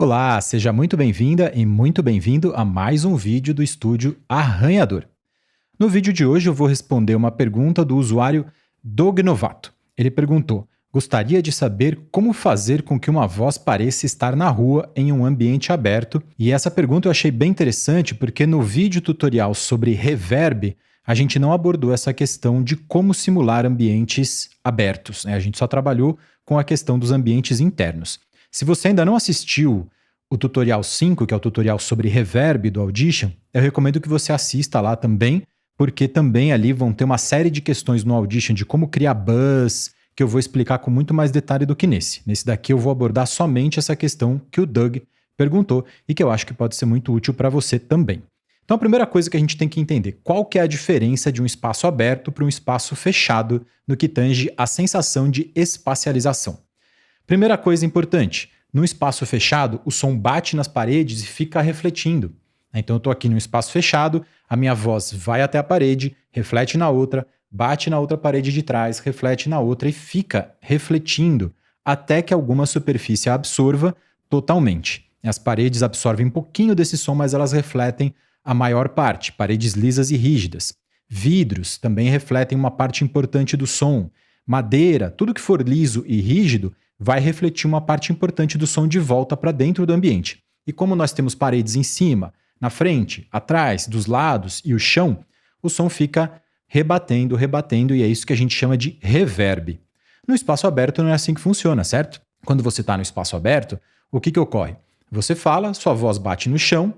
Olá, seja muito bem-vinda e muito bem-vindo a mais um vídeo do estúdio Arranhador. No vídeo de hoje eu vou responder uma pergunta do usuário Dognovato. Ele perguntou: gostaria de saber como fazer com que uma voz pareça estar na rua em um ambiente aberto. E essa pergunta eu achei bem interessante porque no vídeo tutorial sobre reverb a gente não abordou essa questão de como simular ambientes abertos, né? A gente só trabalhou com a questão dos ambientes internos. Se você ainda não assistiu o tutorial 5, que é o tutorial sobre reverb do Audition, eu recomendo que você assista lá também, porque também ali vão ter uma série de questões no Audition de como criar buzz, que eu vou explicar com muito mais detalhe do que nesse. Nesse daqui eu vou abordar somente essa questão que o Doug perguntou e que eu acho que pode ser muito útil para você também. Então a primeira coisa que a gente tem que entender, qual que é a diferença de um espaço aberto para um espaço fechado no que tange a sensação de espacialização. Primeira coisa importante, num espaço fechado, o som bate nas paredes e fica refletindo. Então eu estou aqui num espaço fechado, a minha voz vai até a parede, reflete na outra, bate na outra parede de trás, reflete na outra e fica refletindo até que alguma superfície a absorva totalmente. As paredes absorvem um pouquinho desse som, mas elas refletem a maior parte, paredes lisas e rígidas. Vidros também refletem uma parte importante do som. Madeira, tudo que for liso e rígido, vai refletir uma parte importante do som de volta para dentro do ambiente. E como nós temos paredes em cima, na frente, atrás, dos lados e o chão, o som fica rebatendo, rebatendo, e é isso que a gente chama de reverb. No espaço aberto não é assim que funciona, certo? Quando você está no espaço aberto, o que ocorre? Você fala, sua voz bate no chão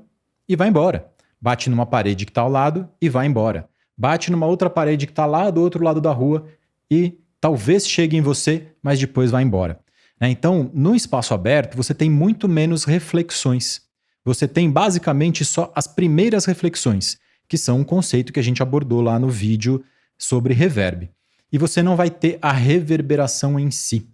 e vai embora. Bate numa parede que está ao lado e vai embora. Bate numa outra parede que está lá do outro lado da rua e talvez chegue em você, mas depois vai embora. Então, no espaço aberto, você tem muito menos reflexões. Você tem basicamente só as primeiras reflexões, que são um conceito que a gente abordou lá no vídeo sobre reverb. E você não vai ter a reverberação em si.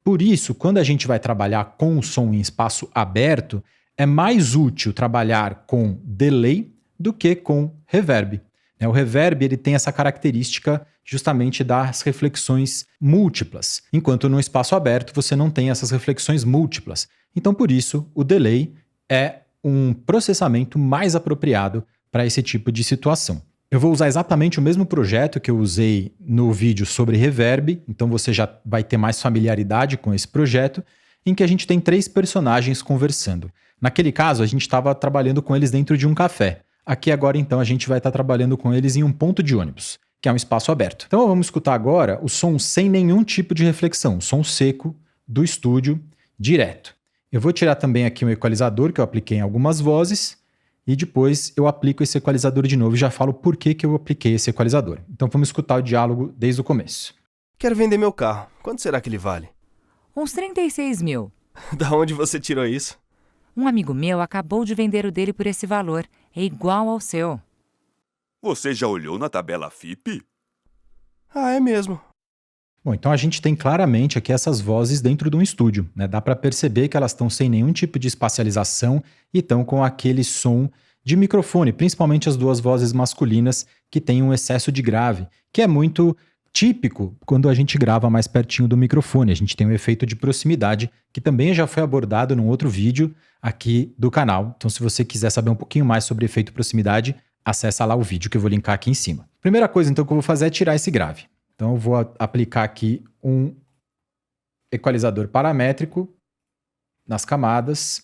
Por isso, quando a gente vai trabalhar com o som em espaço aberto, é mais útil trabalhar com delay do que com reverb. O reverb ele tem essa característica justamente das reflexões múltiplas, enquanto no espaço aberto você não tem essas reflexões múltiplas. Então, por isso, o delay é um processamento mais apropriado para esse tipo de situação. Eu vou usar exatamente o mesmo projeto que eu usei no vídeo sobre reverb, então você já vai ter mais familiaridade com esse projeto, em que a gente tem 3 personagens conversando. Naquele caso, a gente estava trabalhando com eles dentro de um café. Aqui agora, então, a gente vai estar trabalhando com eles em um ponto de ônibus, que é um espaço aberto. Então vamos escutar agora o som sem nenhum tipo de reflexão, o som seco do estúdio direto. Eu vou tirar também aqui um equalizador que eu apliquei em algumas vozes e depois eu aplico esse equalizador de novo e já falo por que eu apliquei esse equalizador. Então vamos escutar o diálogo desde o começo. Quero vender meu carro. Quanto será que ele vale? Uns 36 mil. Da onde você tirou isso? Um amigo meu acabou de vender o dele por esse valor. É igual ao seu. Você já olhou na tabela FIPE? Ah, é mesmo. Bom, então a gente tem claramente aqui essas vozes dentro de um estúdio, né? Dá para perceber que elas estão sem nenhum tipo de espacialização e estão com aquele som de microfone, principalmente as 2 vozes masculinas que têm um excesso de grave, que é muito típico quando a gente grava mais pertinho do microfone. A gente tem um efeito de proximidade que também já foi abordado num outro vídeo aqui do canal. Então, se você quiser saber um pouquinho mais sobre efeito proximidade, acessa lá o vídeo que eu vou linkar aqui em cima. Primeira coisa, então, que eu vou fazer é tirar esse grave. Então, eu vou aplicar aqui um equalizador paramétrico nas camadas.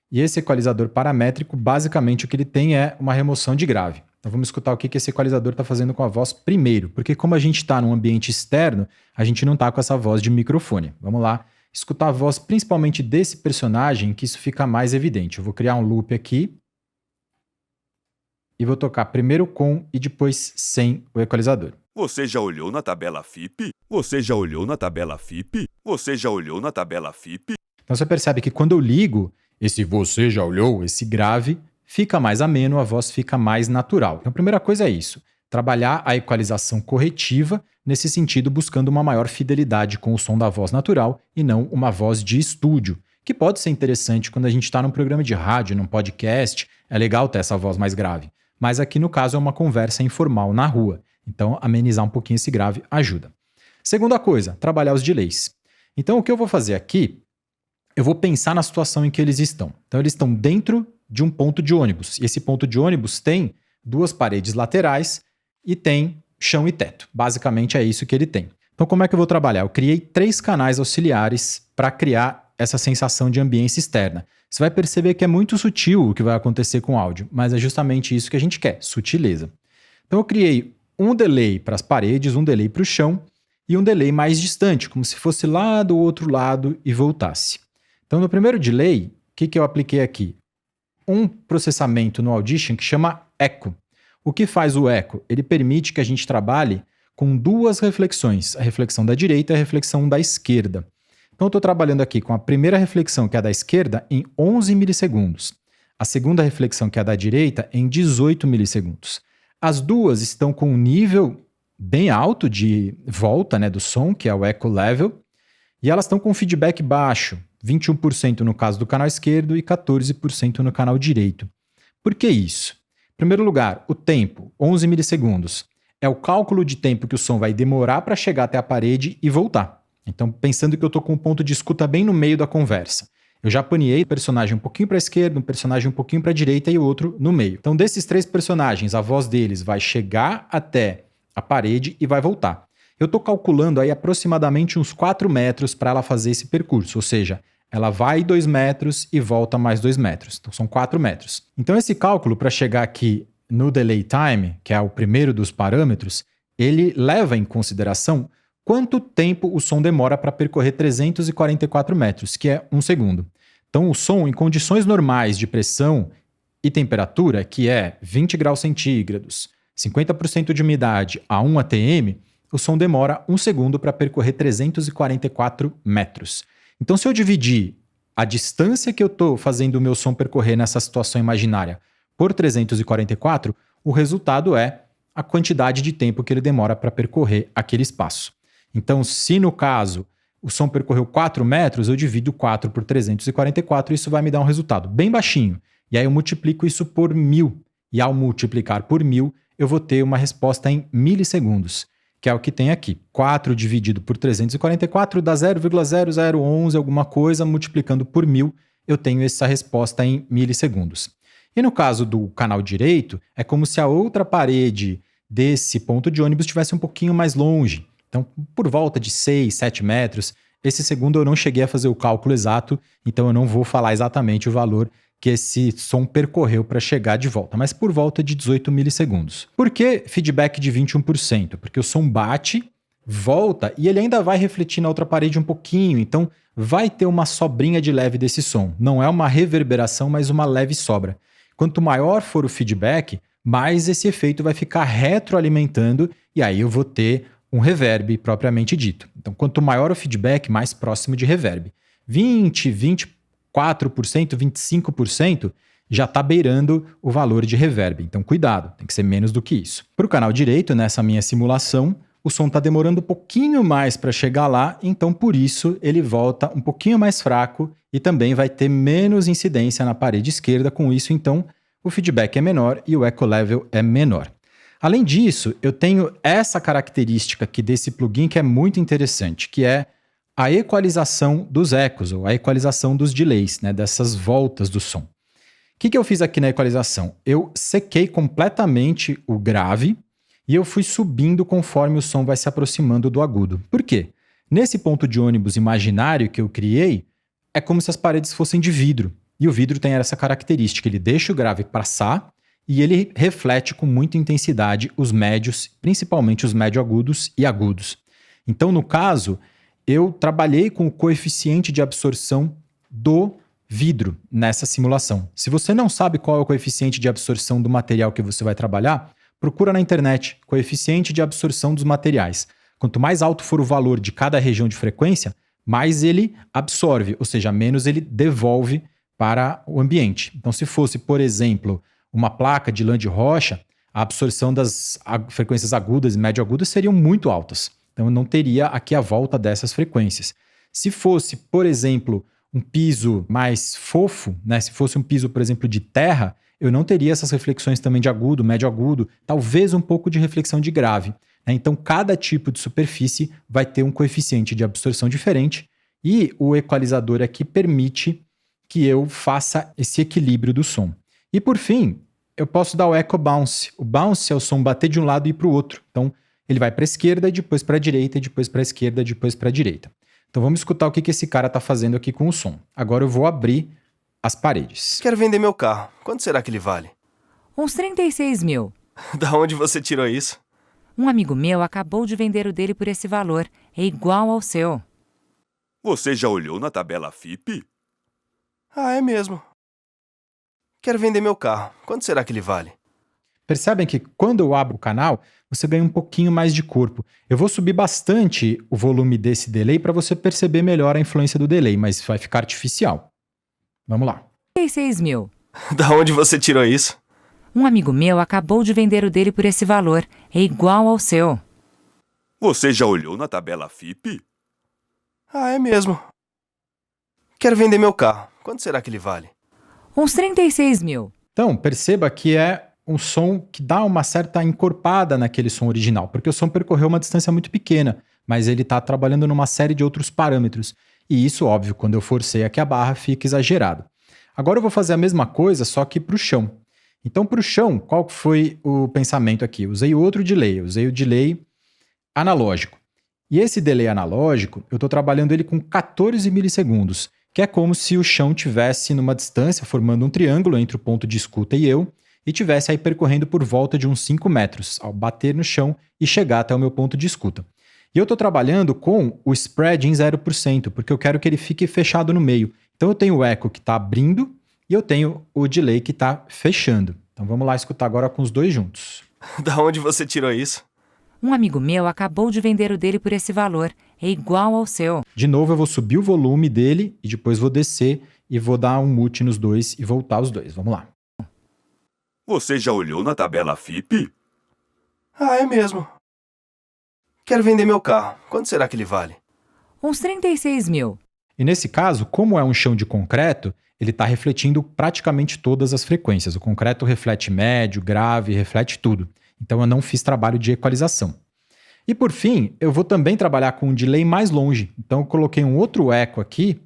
E esse equalizador paramétrico, basicamente, o que ele tem é uma remoção de grave. Então, vamos escutar o que esse equalizador está fazendo com a voz primeiro. Porque como a gente está num ambiente externo, a gente não está com essa voz de microfone. Vamos lá escutar a voz principalmente desse personagem, que isso fica mais evidente. Eu vou criar um loop aqui. E vou tocar primeiro com e depois sem o equalizador. Você já olhou na tabela FIPE? Você já olhou na tabela FIPE? Você já olhou na tabela FIPE? Então você percebe que quando eu ligo esse você já olhou, esse grave, fica mais ameno, a voz fica mais natural. Então a primeira coisa é isso, trabalhar a equalização corretiva, nesse sentido buscando uma maior fidelidade com o som da voz natural e não uma voz de estúdio, que pode ser interessante quando a gente está num programa de rádio, num podcast, é legal ter essa voz mais grave. Mas aqui no caso é uma conversa informal na rua. Então, amenizar um pouquinho esse grave ajuda. Segunda coisa, trabalhar os delays. Então, o que eu vou fazer aqui eu vou pensar na situação em que eles estão. Então, eles estão dentro de um ponto de ônibus. E esse ponto de ônibus tem 2 paredes laterais e tem chão e teto. Basicamente é isso que ele tem. Então, como é que eu vou trabalhar? Eu criei 3 canais auxiliares para criar essa sensação de ambiência externa. Você vai perceber que é muito sutil o que vai acontecer com o áudio, mas é justamente isso que a gente quer, sutileza. Então, eu criei um delay para as paredes, um delay para o chão e um delay mais distante, como se fosse lá do outro lado e voltasse. Então, no primeiro delay, o que eu apliquei aqui? Um processamento no Audition que chama Echo. O que faz o Echo? Ele permite que a gente trabalhe com 2 reflexões, a reflexão da direita e a reflexão da esquerda. Então, eu estou trabalhando aqui com a primeira reflexão, que é a da esquerda, em 11 milissegundos. A segunda reflexão, que é a da direita, em 18 milissegundos. As duas estão com um nível bem alto de volta, né, do som, que é o Echo Level, e elas estão com feedback baixo, 21% no caso do canal esquerdo e 14% no canal direito. Por que isso? Em primeiro lugar, o tempo, 11 milissegundos, é o cálculo de tempo que o som vai demorar para chegar até a parede e voltar. Então, pensando que eu estou com um ponto de escuta bem no meio da conversa. Eu já paneei o personagem um pouquinho para a esquerda, um personagem um pouquinho para a direita e o outro no meio. Então, desses 3 personagens, a voz deles vai chegar até a parede e vai voltar. Eu estou calculando aí aproximadamente uns 4 metros para ela fazer esse percurso, ou seja, ela vai 2 metros e volta mais 2 metros. Então, são 4 metros. Então, esse cálculo para chegar aqui no delay time, que é o primeiro dos parâmetros, ele leva em consideração quanto tempo o som demora para percorrer 344 metros, que é 1 segundo. Então, o som, em condições normais de pressão e temperatura, que é 20 graus centígrados, 50% de umidade a 1 atm, o som demora 1 segundo para percorrer 344 metros. Então, se eu dividir a distância que eu estou fazendo o meu som percorrer nessa situação imaginária por 344, o resultado é a quantidade de tempo que ele demora para percorrer aquele espaço. Então, se no caso o som percorreu 4 metros, eu divido 4 por 344 e isso vai me dar um resultado bem baixinho. E aí eu multiplico isso por 1000. E ao multiplicar por 1000, eu vou ter uma resposta em milissegundos, que é o que tem aqui. 4 dividido por 344 dá 0,0011 alguma coisa, multiplicando por 1000, eu tenho essa resposta em milissegundos. E no caso do canal direito, é como se a outra parede desse ponto de ônibus estivesse um pouquinho mais longe. Então, por volta de 6, 7 metros. Esse segundo eu não cheguei a fazer o cálculo exato, então eu não vou falar exatamente o valor que esse som percorreu para chegar de volta, mas por volta de 18 milissegundos. Por que feedback de 21%? Porque o som bate, volta e ele ainda vai refletir na outra parede um pouquinho, então vai ter uma sobrinha de leve desse som. Não é uma reverberação, mas uma leve sobra. Quanto maior for o feedback, mais esse efeito vai ficar retroalimentando e aí eu vou ter um reverb propriamente dito. Então, quanto maior o feedback, mais próximo de reverb. 20, 24%, 25% já está beirando o valor de reverb. Então, cuidado, tem que ser menos do que isso. Para o canal direito, nessa minha simulação, o som está demorando um pouquinho mais para chegar lá, então por isso ele volta um pouquinho mais fraco e também vai ter menos incidência na parede esquerda. Com isso, então, o feedback é menor e o echo level é menor. Além disso, eu tenho essa característica aqui desse plugin que é muito interessante, que é a equalização dos ecos, ou a equalização dos delays, né, dessas voltas do som. O que eu fiz aqui na equalização? Eu sequei completamente o grave e eu fui subindo conforme o som vai se aproximando do agudo. Por quê? Nesse ponto de ônibus imaginário que eu criei, é como se as paredes fossem de vidro. E o vidro tem essa característica, ele deixa o grave passar e ele reflete com muita intensidade os médios, principalmente os médio agudos e agudos. Então, no caso, eu trabalhei com o coeficiente de absorção do vidro nessa simulação. Se você não sabe qual é o coeficiente de absorção do material que você vai trabalhar, procura na internet, coeficiente de absorção dos materiais. Quanto mais alto for o valor de cada região de frequência, mais ele absorve, ou seja, menos ele devolve para o ambiente. Então, se fosse, por exemplo, uma placa de lã de rocha, a absorção das frequências agudas e médio agudas seriam muito altas. Então, eu não teria aqui a volta dessas frequências. Se fosse, por exemplo, um piso mais fofo, né? Se fosse um piso, por exemplo, de terra, eu não teria essas reflexões também de agudo, médio agudo, talvez um pouco de reflexão de grave. Né? Então, cada tipo de superfície vai ter um coeficiente de absorção diferente E o equalizador aqui permite que eu faça esse equilíbrio do som. E por fim, eu posso dar o echo bounce. O bounce é o som bater de um lado e ir para o outro. Então, ele vai para a esquerda e depois para a direita, e depois para a esquerda e depois para a direita. Então, vamos escutar o que esse cara está fazendo aqui com o som. Agora eu vou abrir as paredes. Quero vender meu carro. Quanto será que ele vale? Uns 36 mil. Da onde você tirou isso? Um amigo meu acabou de vender o dele por esse valor. É igual ao seu. Você já olhou na tabela FIPE? Ah, é mesmo. Quero vender meu carro. Quanto será que ele vale? Percebem que quando eu abro o canal, você ganha um pouquinho mais de corpo. Eu vou subir bastante o volume desse delay para você perceber melhor a influência do delay, mas vai ficar artificial. Vamos lá. 36 mil. Da onde você tirou isso? Um amigo meu acabou de vender o dele por esse valor. É igual ao seu. Você já olhou na tabela FIPE? Ah, é mesmo. Quero vender meu carro. Quanto será que ele vale? Uns 36 mil. Então, perceba que é um som que dá uma certa encorpada naquele som original, porque o som percorreu uma distância muito pequena, mas ele está trabalhando numa série de outros parâmetros. E isso, óbvio, quando eu forcei aqui a barra, fica exagerado. Agora eu vou fazer a mesma coisa, só que para o chão. Então, para o chão, qual foi o pensamento aqui? Eu usei outro delay, eu usei o delay analógico. E esse delay analógico, eu estou trabalhando ele com 14 milissegundos, que é como se o chão tivesse numa distância, formando um triângulo entre o ponto de escuta e eu, e tivesse aí percorrendo por volta de uns 5 metros, ao bater no chão e chegar até o meu ponto de escuta. E eu estou trabalhando com o spread em 0%, porque eu quero que ele fique fechado no meio. Então eu tenho o echo que está abrindo e eu tenho o delay que está fechando. Então vamos lá escutar agora com os dois juntos. Da onde você tirou isso? Um amigo meu acabou de vender o dele por esse valor. É igual ao seu. De novo eu vou subir o volume dele e depois vou descer e vou dar um mute nos dois e voltar os dois. Vamos lá. Você já olhou na tabela FIPE? Ah, é mesmo. Quero vender meu carro. Quanto será que ele vale? Uns 36 mil. E nesse caso, como é um chão de concreto, ele está refletindo praticamente todas as frequências. O concreto reflete médio, grave, reflete tudo. Então eu não fiz trabalho de equalização. E por fim, eu vou também trabalhar com um delay mais longe. Então eu coloquei um outro eco aqui.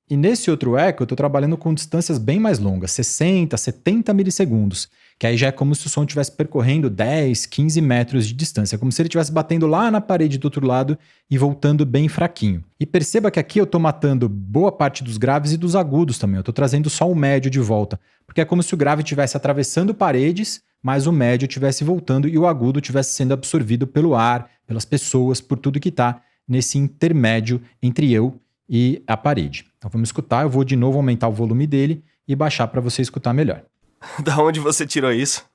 E nesse outro eco eu estou trabalhando com distâncias bem mais longas, 60, 70 milissegundos. Que aí já é como se o som estivesse percorrendo 10, 15 metros de distância. Como se ele estivesse batendo lá na parede do outro lado e voltando bem fraquinho. E perceba que aqui eu estou matando boa parte dos graves e dos agudos também. Eu estou trazendo só o médio de volta. Porque é como se o grave estivesse atravessando paredes, mas o médio estivesse voltando e o agudo estivesse sendo absorvido pelo ar, pelas pessoas, por tudo que está nesse intermédio entre eu e a parede. Então vamos escutar, eu vou de novo aumentar o volume dele e baixar para você escutar melhor. Da onde você tirou isso?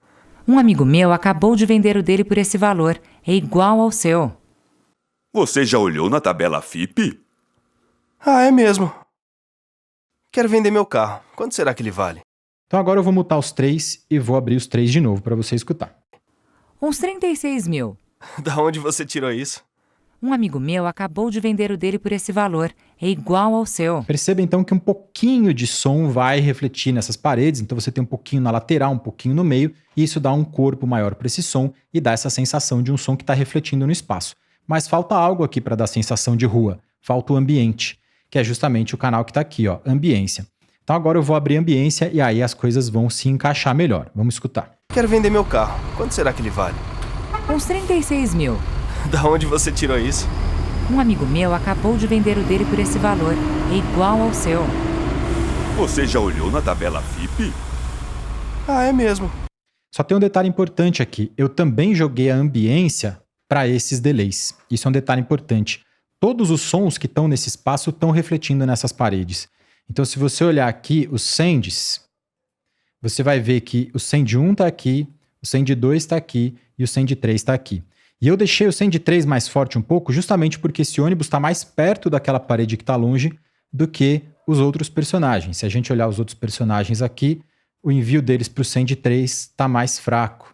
Um amigo meu acabou de vender o dele por esse valor. É igual ao seu. Você já olhou na tabela FIPE? Ah, é mesmo. Quero vender meu carro. Quanto será que ele vale? Então agora eu vou mutar os três e vou abrir os três de novo para você escutar. Uns 36 mil. Da onde você tirou isso? Um amigo meu acabou de vender o dele por esse valor. É igual ao seu. Perceba então que um pouquinho de som vai refletir nessas paredes, então você tem um pouquinho na lateral, um pouquinho no meio, e isso dá um corpo maior para esse som e dá essa sensação de um som que está refletindo no espaço. Mas falta algo aqui para dar sensação de rua, falta o ambiente, que é justamente o canal que está aqui, ó, ambiência. Então agora eu vou abrir ambiência e aí as coisas vão se encaixar melhor. Vamos escutar. Quero vender meu carro. Quanto será que ele vale? Uns 36 mil. Da onde você tirou isso? Um amigo meu acabou de vender o dele por esse valor. É igual ao seu. Você já olhou na tabela FIPE? Ah, é mesmo. Só tem um detalhe importante aqui. Eu também joguei a ambiência para esses delays. Isso é um detalhe importante. Todos os sons que estão nesse espaço estão refletindo nessas paredes. Então, se você olhar aqui os sends, você vai ver que o send 1 está aqui, o send 2 está aqui e o send 3 está aqui. E eu deixei o send 3 mais forte um pouco justamente porque esse ônibus está mais perto daquela parede que está longe do que os outros personagens. Se a gente olhar os outros personagens aqui, o envio deles para o send 3 está mais fraco.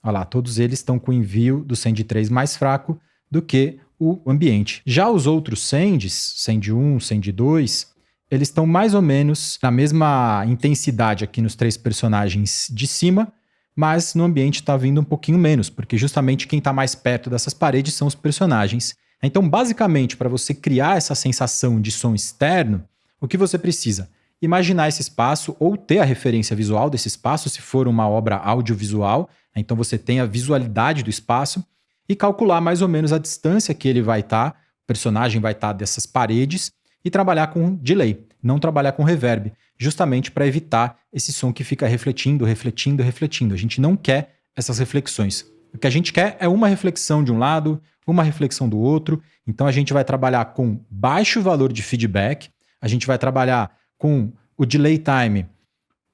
Olha lá, todos eles estão com o envio do send 3 mais fraco do que o ambiente. Já os outros sends, send 1, send 2, eles estão mais ou menos na mesma intensidade aqui nos três personagens de cima, mas no ambiente está vindo um pouquinho menos, porque justamente quem está mais perto dessas paredes são os personagens Então, basicamente, para você criar essa sensação de som externo, o que você precisa? Imaginar esse espaço ou ter a referência visual desse espaço, se for uma obra audiovisual, então você tem a visualidade do espaço, e calcular mais ou menos a distância que ele vai estar, o personagem vai estar dessas paredes, e trabalhar com delay, não trabalhar com reverb, justamente para evitar esse som que fica refletindo, refletindo, refletindo. A gente não quer essas reflexões. O que a gente quer é uma reflexão de um lado, uma reflexão do outro. Então a gente vai trabalhar com baixo valor de feedback, a gente vai trabalhar com o delay time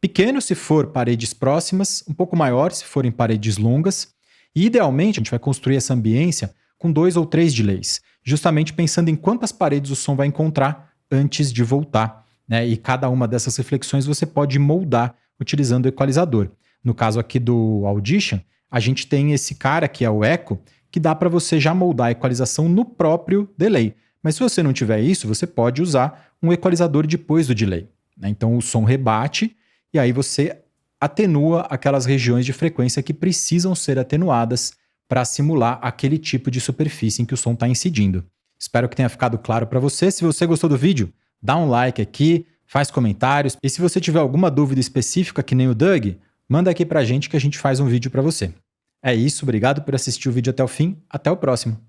pequeno se for paredes próximas, um pouco maior se forem paredes longas. E idealmente a gente vai construir essa ambiência com 2 ou 3 delays, justamente pensando em quantas paredes o som vai encontrar antes de voltar, né? E cada uma dessas reflexões você pode moldar utilizando o equalizador. No caso aqui do Audition, a gente tem esse cara que é o Echo, que dá para você já moldar a equalização no próprio delay. Mas se você não tiver isso, você pode usar um equalizador depois do delay, né? Então o som rebate e aí você atenua aquelas regiões de frequência que precisam ser atenuadas para simular aquele tipo de superfície em que o som está incidindo. Espero que tenha ficado claro para você. Se você gostou do vídeo, dá um like aqui, faz comentários. E se você tiver alguma dúvida específica, que nem o Doug, manda aqui para a gente que a gente faz um vídeo para você. É isso, obrigado por assistir o vídeo até o fim. Até o próximo.